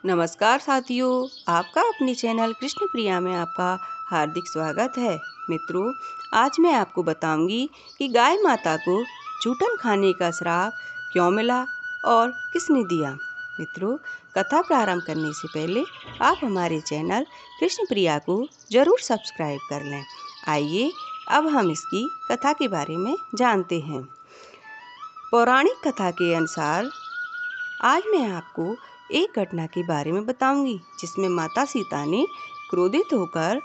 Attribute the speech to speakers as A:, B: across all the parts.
A: नमस्कार साथियों, आपका अपने चैनल कृष्ण प्रिया में आपका हार्दिक स्वागत है। मित्रों, आज मैं आपको बताऊंगी कि गाय माता को जूठन खाने का श्राप क्यों मिला और किसने दिया। मित्रों, कथा प्रारंभ करने से पहले आप हमारे चैनल कृष्ण प्रिया को ज़रूर सब्सक्राइब कर लें। आइए अब हम इसकी कथा के बारे में जानते हैं। पौराणिक कथा के अनुसार आज मैं आपको एक घटना के बारे में बताऊंगी जिसमें माता सीता ने क्रोधित होकर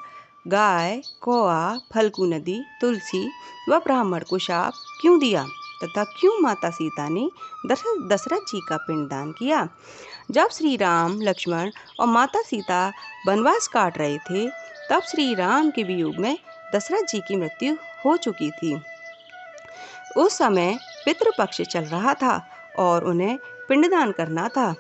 A: गाय, कौआ, फल्गु नदी, तुलसी व ब्राह्मण को शाप क्यों दिया तथा क्यों माता सीता ने दशरथ जी का पिंडदान किया। जब श्री राम, लक्ष्मण और माता सीता वनवास काट रहे थे तब श्री राम के वियोग में दशरथ जी की मृत्यु हो चुकी थी। उस समय पितृपक्ष चल रहा था और उन्हें पिंडदान करना था,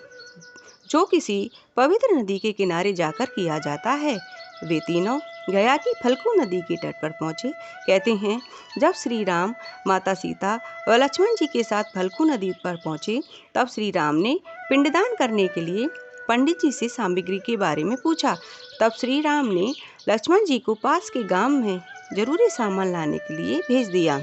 A: जो किसी पवित्र नदी के किनारे जाकर किया जाता है। वे तीनों गया की फल्गु नदी के तट पर पहुंचे। कहते हैं, जब श्री राम, माता सीता व लक्ष्मण जी के साथ फल्गु नदी पर पहुंचे तब श्री राम ने पिंडदान करने के लिए पंडित जी से सामग्री के बारे में पूछा। तब श्री राम ने लक्ष्मण जी को पास के गांव में जरूरी सामान लाने के लिए भेज दिया।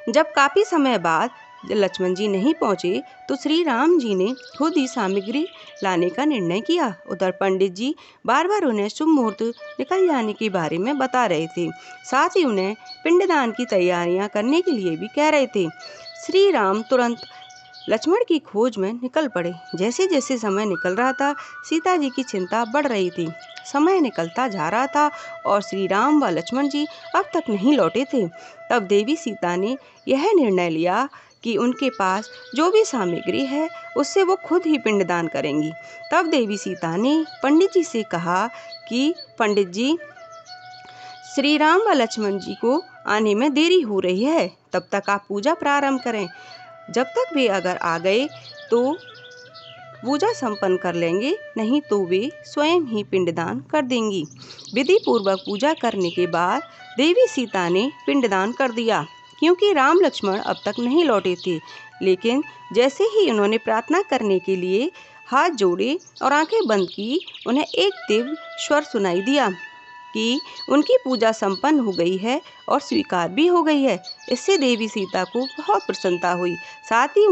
A: जब काफी समय बाद लक्ष्मण जी नहीं पहुंचे तो श्री राम जी ने खुद ही सामग्री लाने का निर्णय किया। उधर पंडित जी बार बार उन्हें शुभ मुहूर्त निकल जाने के बारे में बता रहे थे, साथ ही उन्हें पिंडदान की तैयारियां करने के लिए भी कह रहे थे। श्री राम तुरंत लक्ष्मण की खोज में निकल पड़े। जैसे जैसे समय निकल रहा था, सीता जी की चिंता बढ़ रही थी। समय निकलता जा रहा था और श्री राम व लक्ष्मण जी अब तक नहीं लौटे थे। तब देवी सीता ने यह निर्णय लिया कि उनके पास जो भी सामग्री है उससे वो खुद ही पिंडदान करेंगी। तब देवी सीता ने पंडित जी से कहा कि पंडित जी, श्री राम व लक्ष्मण जी को आने में देरी हो रही है, तब तक आप पूजा प्रारंभ करें। जब तक वे अगर आ गए तो पूजा संपन्न कर लेंगे, नहीं तो वे स्वयं ही पिंडदान कर देंगी। विधि पूर्वक पूजा करने के बाद देवी सीता ने पिंडदान कर दिया। क्योंकि राम लक्ष्मण अब तक नहीं लौटे थे, लेकिन जैसे ही उन्होंने प्रार्थना करने के लिए हाथ जोड़े और आंखें बंद की, उन्हें एक दिव्य स्वर सुनाई दिया कि उनकी पूजा संपन्न हो गई है और स्वीकार भी हो गई है। इससे देवी सीता को बहुत प्रसन्नता हुई। साथ ही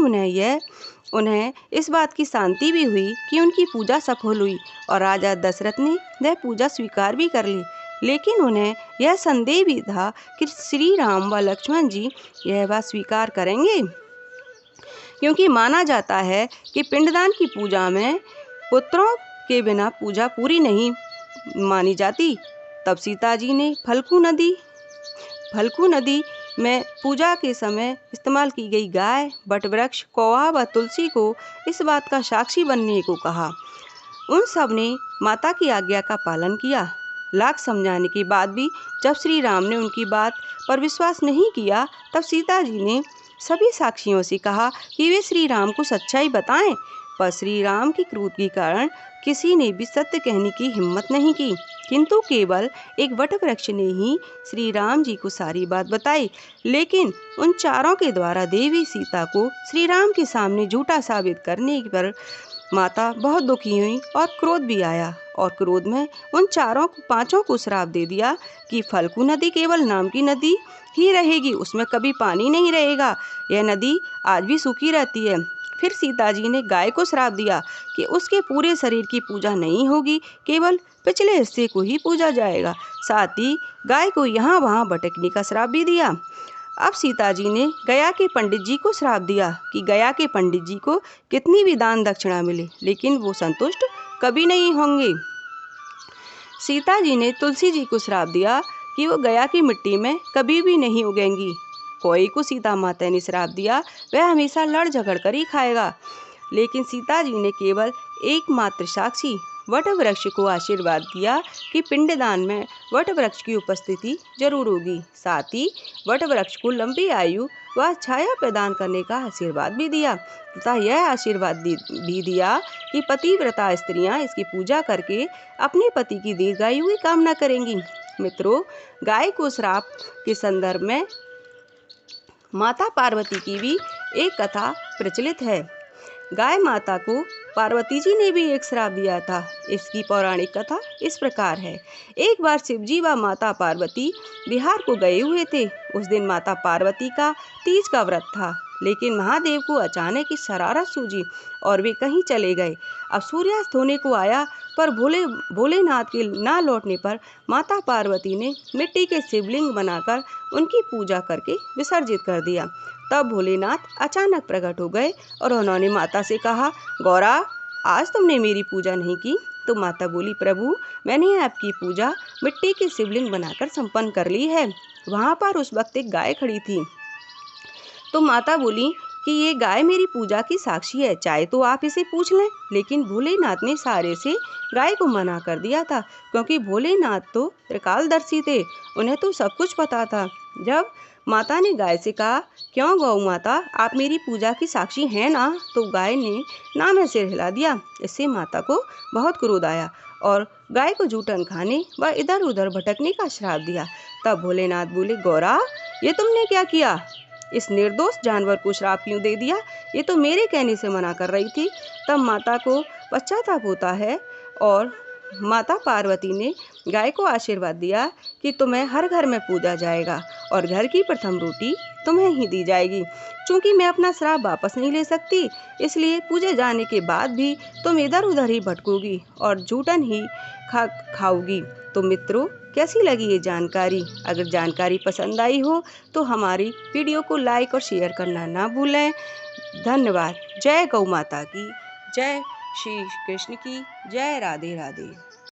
A: उन्हें इस बात की शांति भी हुई कि उनकी पूजा सफल हुई और राजा दशरथ ने वह पूजा स्वीकार भी कर ली। लेकिन उन्हें यह संदेह भी था कि श्री राम व लक्ष्मण जी यह बात स्वीकार करेंगे, क्योंकि माना जाता है कि पिंडदान की पूजा में पुत्रों के बिना पूजा पूरी नहीं मानी जाती। तब सीता जी ने फल्गु नदी में पूजा के समय इस्तेमाल की गई गाय, वटवृक्ष, कौआ व तुलसी को इस बात का साक्षी बनने को कहा। उन सब ने माता की आज्ञा का पालन किया। लाख समझाने के बाद भी जब श्री राम ने उनकी बात पर विश्वास नहीं किया, तब सीता जी ने सभी साक्षियों से कहा कि वे श्री राम को सच्चाई बताएं। पर श्री राम की क्रोध के कारण किसी ने भी सत्य कहने की हिम्मत नहीं की, किंतु केवल एक वटवृक्ष ने ही श्री राम जी को सारी बात बताई। लेकिन उन चारों के द्वारा देवी सीता को श्री राम के सामने झूठा साबित करने पर माता बहुत दुखी हुई और क्रोध भी आया, और क्रोध में उन पांचों को श्राप दे दिया कि फल्गु नदी केवल नाम की नदी ही रहेगी, उसमें कभी पानी नहीं रहेगा। यह नदी आज भी सूखी रहती है। फिर सीता जी ने गाय को श्राप दिया कि उसके पूरे शरीर की पूजा नहीं होगी, केवल पिछले हिस्से को ही पूजा जाएगा। साथ ही गाय को यहाँ वहाँ भटकने का श्राप भी दिया। अब सीता जी ने गया के पंडित जी को श्राप दिया कि गया के पंडित जी को कितनी भी दान दक्षिणा मिले, लेकिन वो संतुष्ट कभी नहीं होंगे। सीता जी ने तुलसी जी को श्राप दिया कि वो गया की मिट्टी में कभी भी नहीं उगेंगी। कोई को सीता माता ने श्राप दिया, वह हमेशा लड़ झगड़ कर ही खाएगा। लेकिन सीता जी ने केवल एकमात्र साक्षी वटवृक्ष को आशीर्वाद दिया कि पिंडदान में वटवृक्ष की उपस्थिति जरूर होगी। साथ ही वटवृक्ष को लंबी आयु व छाया प्रदान करने का आशीर्वाद भी दिया तथा यह आशीर्वाद भी दिया कि पतिव्रता स्त्रियां इसकी पूजा करके अपने पति की दीर्घायु की कामना करेंगी। मित्रों, गाय को श्राप के संदर्भ में माता पार्वती की भी एक कथा प्रचलित है। गाय माता को पार्वती जी ने भी एक श्राप दिया था। इसकी पौराणिक कथा इस प्रकार है। एक बार शिवजी व माता पार्वती बिहार को गए हुए थे। उस दिन माता पार्वती का तीज का व्रत था, लेकिन महादेव को अचानक ही शरारत सूझी और वे कहीं चले गए। अब सूर्यास्त होने को आया, पर भोलेनाथ के ना लौटने पर माता पार्वती ने मिट्टी के शिवलिंग बनाकर उनकी पूजा करके विसर्जित कर दिया। तब भोलेनाथ अचानक प्रकट हो गए और उन्होंने माता से कहा, गौरा, आज तुमने मेरी पूजा नहीं की। तो माता बोली, प्रभु, मैंने आपकी पूजा मिट्टी की शिवलिंग बनाकर संपन्न कर ली है। वहाँ पर उस वक्त एक गाय खड़ी थी। तो माता बोली कि ये गाय मेरी पूजा की साक्षी है, चाहे तो आप इसे पूछ लें। लेकिन भोलेनाथ ने सारे से गाय को मना कर दिया था, क्योंकि भोलेनाथ तो त्रिकालदर्शी थे, उन्हें तो सब कुछ पता था। जब माता ने गाय से कहा, क्यों गौ माता, आप मेरी पूजा की साक्षी हैं ना? तो गाय ने ना में सिर हिला दिया। इससे माता को बहुत क्रोध आया और गाय को जूठन खाने व इधर उधर भटकने का श्राप दिया। तब भोलेनाथ बोले, गौरा, ये तुमने क्या किया? इस निर्दोष जानवर को श्राप क्यों दे दिया? ये तो मेरे कहने से मना कर रही थी। तब माता को पश्चाताप होता है और माता पार्वती ने गाय को आशीर्वाद दिया कि तुम्हें हर घर में पूजा जाएगा और घर की प्रथम रोटी तुम्हें ही दी जाएगी। चूंकि मैं अपना श्राप वापस नहीं ले सकती, इसलिए पूजे जाने के बाद भी तुम इधर उधर ही भटकोगी और जूठन ही खाओगी। तो मित्रों, कैसी लगी ये जानकारी? अगर जानकारी पसंद आई हो तो हमारी वीडियो को लाइक और शेयर करना ना भूलें। धन्यवाद। जय गौ माता की, जय श्री कृष्ण की, जय राधे राधे।